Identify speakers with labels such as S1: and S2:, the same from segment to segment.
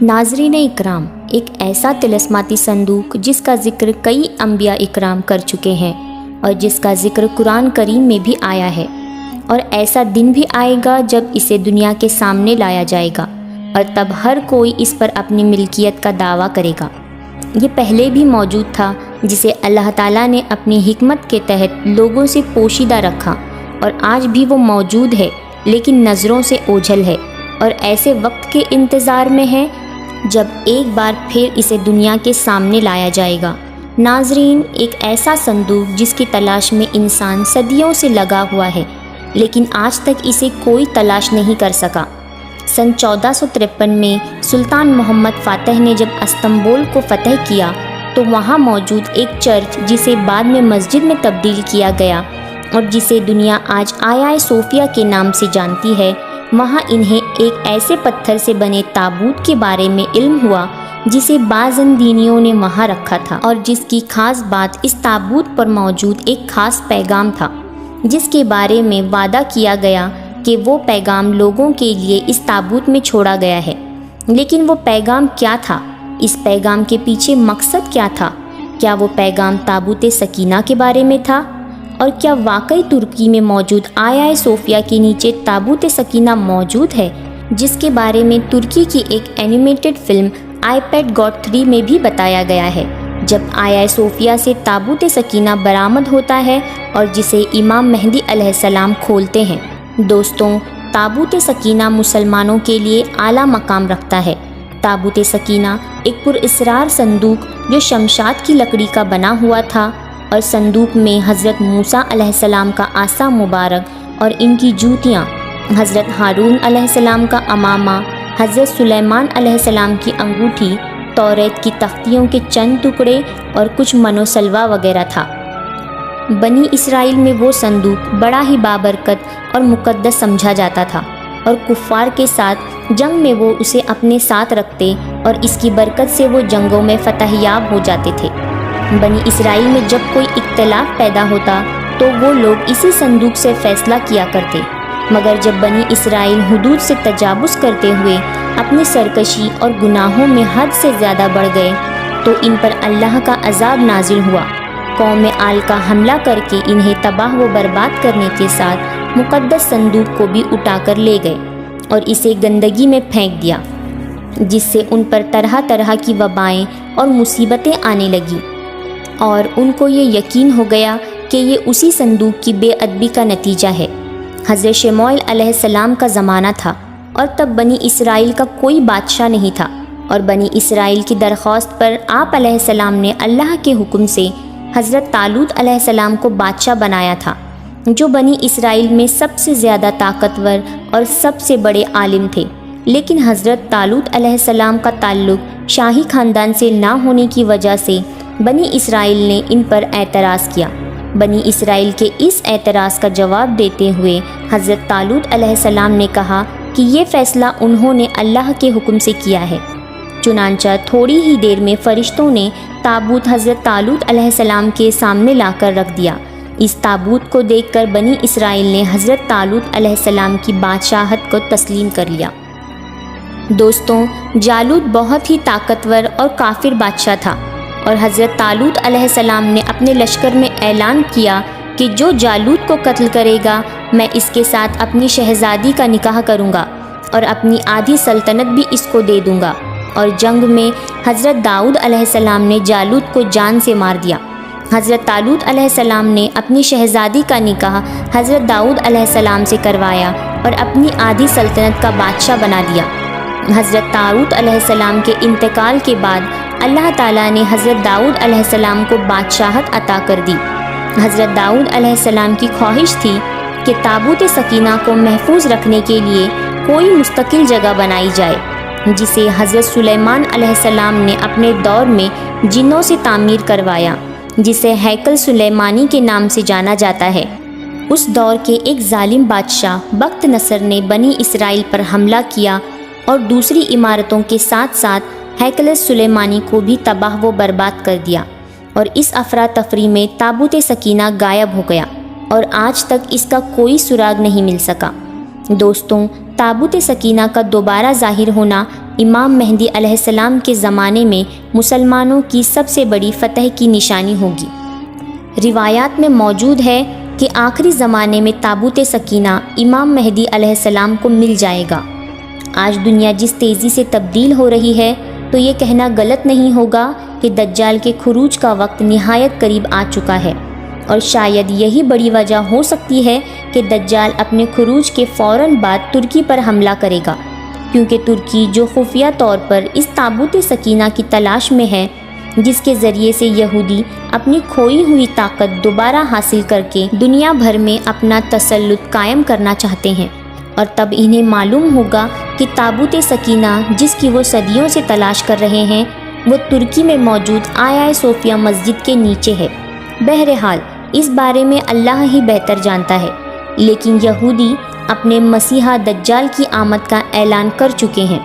S1: ناظرین اکرام، ایک ایسا طلسماتی صندوق جس کا ذکر کئی انبیاء اکرام کر چکے ہیں اور جس کا ذکر قرآن کریم میں بھی آیا ہے، اور ایسا دن بھی آئے گا جب اسے دنیا کے سامنے لایا جائے گا اور تب ہر کوئی اس پر اپنی ملکیت کا دعویٰ کرے گا۔ یہ پہلے بھی موجود تھا، جسے اللہ تعالیٰ نے اپنی حکمت کے تحت لوگوں سے پوشیدہ رکھا، اور آج بھی وہ موجود ہے لیکن نظروں سے اوجھل ہے اور ایسے وقت کے انتظار میں ہے جب ایک بار پھر اسے دنیا کے سامنے لایا جائے گا۔ ناظرین، ایک ایسا صندوق جس کی تلاش میں انسان صدیوں سے لگا ہوا ہے لیکن آج تک اسے کوئی تلاش نہیں کر سکا۔ سن 1453 میں سلطان محمد فاتح نے جب استنبول کو فتح کیا تو وہاں موجود ایک چرچ، جسے بعد میں مسجد میں تبدیل کیا گیا اور جسے دنیا آج آیا صوفیہ کے نام سے جانتی ہے، وہاں انہیں ایک ایسے پتھر سے بنے تابوت کے بارے میں علم ہوا جسے بعض دینیوں نے وہاں رکھا تھا، اور جس کی خاص بات اس تابوت پر موجود ایک خاص پیغام تھا، جس کے بارے میں وعدہ کیا گیا کہ وہ پیغام لوگوں کے لیے اس تابوت میں چھوڑا گیا ہے۔ لیکن وہ پیغام کیا تھا؟ اس پیغام کے پیچھے مقصد کیا تھا؟ کیا وہ پیغام تابوت سکینہ کے بارے میں تھا؟ اور کیا واقعی ترکی میں موجود آیا صوفیہ کے نیچے تابوت سکینہ موجود ہے، جس کے بارے میں ترکی کی ایک اینیمیٹڈ فلم آئی پیڈ گاٹ 3 میں بھی بتایا گیا ہے، جب آیا صوفیہ سے تابوت سکینہ برآمد ہوتا ہے اور جسے امام مہدی علیہ السلام کھولتے ہیں۔ دوستوں، تابوت سکینہ مسلمانوں کے لیے اعلیٰ مقام رکھتا ہے۔ تابوت سکینہ ایک پراسرار صندوق جو شمشاد کی لکڑی کا بنا ہوا تھا، اور صندوق میں حضرت موسیٰ علیہ السلام کا عصا مبارک اور ان کی جوتیاں، حضرت ہارون علیہ السلام کا امامہ، حضرت سلیمان علیہ السلام کی انگوٹھی، توریت کی تختیوں کے چند ٹکڑے اور کچھ منو سلوا وغیرہ تھا۔ بنی اسرائیل میں وہ صندوق بڑا ہی بابرکت اور مقدس سمجھا جاتا تھا، اور کفار کے ساتھ جنگ میں وہ اسے اپنے ساتھ رکھتے اور اس کی برکت سے وہ جنگوں میں فتح یاب ہو جاتے تھے۔ بنی اسرائیل میں جب کوئی اختلاف پیدا ہوتا تو وہ لوگ اسی صندوق سے فیصلہ کیا کرتے، مگر جب بنی اسرائیل حدود سے تجاوز کرتے ہوئے اپنی سرکشی اور گناہوں میں حد سے زیادہ بڑھ گئے تو ان پر اللہ کا عذاب نازل ہوا۔ قوم آل کا حملہ کر کے انہیں تباہ و برباد کرنے کے ساتھ مقدس صندوق کو بھی اٹھا کر لے گئے اور اسے گندگی میں پھینک دیا، جس سے ان پر طرح طرح کی وبائیں اور مصیبتیں آنے لگیں، اور ان کو یہ یقین ہو گیا کہ یہ اسی صندوق کی بے ادبی کا نتیجہ ہے۔ حضرت شموئیل علیہ السلام کا زمانہ تھا، اور تب بنی اسرائیل کا کوئی بادشاہ نہیں تھا، اور بنی اسرائیل کی درخواست پر آپ علیہ السلام نے اللہ کے حکم سے حضرت طالوت علیہ السلام کو بادشاہ بنایا تھا، جو بنی اسرائیل میں سب سے زیادہ طاقتور اور سب سے بڑے عالم تھے۔ لیکن حضرت طالوت علیہ السلام کا تعلق شاہی خاندان سے نہ ہونے کی وجہ سے بنی اسرائیل نے ان پر اعتراض کیا۔ بنی اسرائیل کے اس اعتراض کا جواب دیتے ہوئے حضرت طالوت علیہ السلام نے کہا کہ یہ فیصلہ انہوں نے اللہ کے حکم سے کیا ہے۔ چنانچہ تھوڑی ہی دیر میں فرشتوں نے تابوت حضرت طالوت علیہ السلام کے سامنے لا کر رکھ دیا۔ اس تابوت کو دیکھ کر بنی اسرائیل نے حضرت طالوت علیہ السلام کی بادشاہت کو تسلیم کر لیا۔ دوستوں، جالوت بہت ہی طاقتور اور کافر بادشاہ تھا، اور حضرت طالوت علیہ السلام نے اپنے لشکر میں اعلان کیا کہ جو جالوت کو قتل کرے گا میں اس کے ساتھ اپنی شہزادی کا نکاح کروں گا اور اپنی آدھی سلطنت بھی اس کو دے دوں گا۔ اور جنگ میں حضرت داؤد علیہ السلام نے جالوت کو جان سے مار دیا۔ حضرت طالوت علیہ السلام نے اپنی شہزادی کا نکاح حضرت داؤد علیہ السلام سے کروایا اور اپنی آدھی سلطنت کا بادشاہ بنا دیا۔ حضرت طالوت علیہ السلام کے انتقال کے بعد اللہ تعالیٰ نے حضرت داؤد علیہ السلام کو بادشاہت عطا کر دی۔ حضرت داؤد علیہ السلام کی خواہش تھی کہ تابوت سکینہ کو محفوظ رکھنے کے لیے کوئی مستقل جگہ بنائی جائے، جسے حضرت سلیمان علیہ السلام نے اپنے دور میں جنوں سے تعمیر کروایا، جسے ہیکل سلیمانی کے نام سے جانا جاتا ہے۔ اس دور کے ایک ظالم بادشاہ بخت نصر نے بنی اسرائیل پر حملہ کیا اور دوسری عمارتوں کے ساتھ ساتھ ہیکل سلیمانی کو بھی تباہ و برباد کر دیا، اور اس افراتفری میں تابوت سکینہ غائب ہو گیا اور آج تک اس کا کوئی سراغ نہیں مل سکا۔ دوستوں، تابوت سکینہ کا دوبارہ ظاہر ہونا امام مہدی علیہ السلام کے زمانے میں مسلمانوں کی سب سے بڑی فتح کی نشانی ہوگی۔ روایات میں موجود ہے کہ آخری زمانے میں تابوت سکینہ امام مہدی علیہ السلام کو مل جائے گا۔ آج دنیا جس تیزی سے تبدیل ہو رہی ہے تو یہ کہنا غلط نہیں ہوگا کہ دجال کے خروج کا وقت نہایت قریب آ چکا ہے، اور شاید یہی بڑی وجہ ہو سکتی ہے کہ دجال اپنے خروج کے فوراً بعد ترکی پر حملہ کرے گا، کیونکہ ترکی جو خفیہ طور پر اس تابوت سکینہ کی تلاش میں ہے، جس کے ذریعے سے یہودی اپنی کھوئی ہوئی طاقت دوبارہ حاصل کر کے دنیا بھر میں اپنا تسلط قائم کرنا چاہتے ہیں، اور تب انہیں معلوم ہوگا کہ تابوت سکینہ جس کی وہ صدیوں سے تلاش کر رہے ہیں وہ ترکی میں موجود آیا صوفیہ مسجد کے نیچے ہے۔ بہرحال اس بارے میں اللہ ہی بہتر جانتا ہے، لیکن یہودی اپنے مسیحا دجال کی آمد کا اعلان کر چکے ہیں،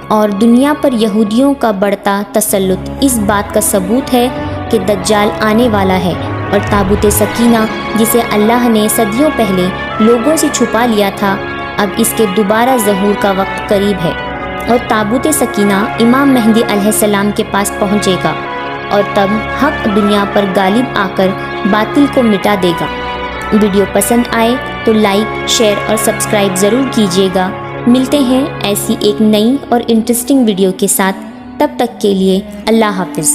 S1: اور دنیا پر یہودیوں کا بڑھتا تسلط اس بات کا ثبوت ہے کہ دجال آنے والا ہے، اور تابوت سکینہ جسے اللہ نے صدیوں پہلے لوگوں سے چھپا لیا تھا، اب اس کے دوبارہ ظہور کا وقت قریب ہے، اور تابوت سکینہ امام مہدی علیہ السلام کے پاس پہنچے گا، اور تب حق دنیا پر غالب آ کر باطل کو مٹا دے گا۔ ویڈیو پسند آئے تو لائک، شیئر اور سبسکرائب ضرور کیجیے گا۔ ملتے ہیں ایسی ایک نئی اور انٹرسٹنگ ویڈیو کے ساتھ، تب تک کے لیے اللہ حافظ۔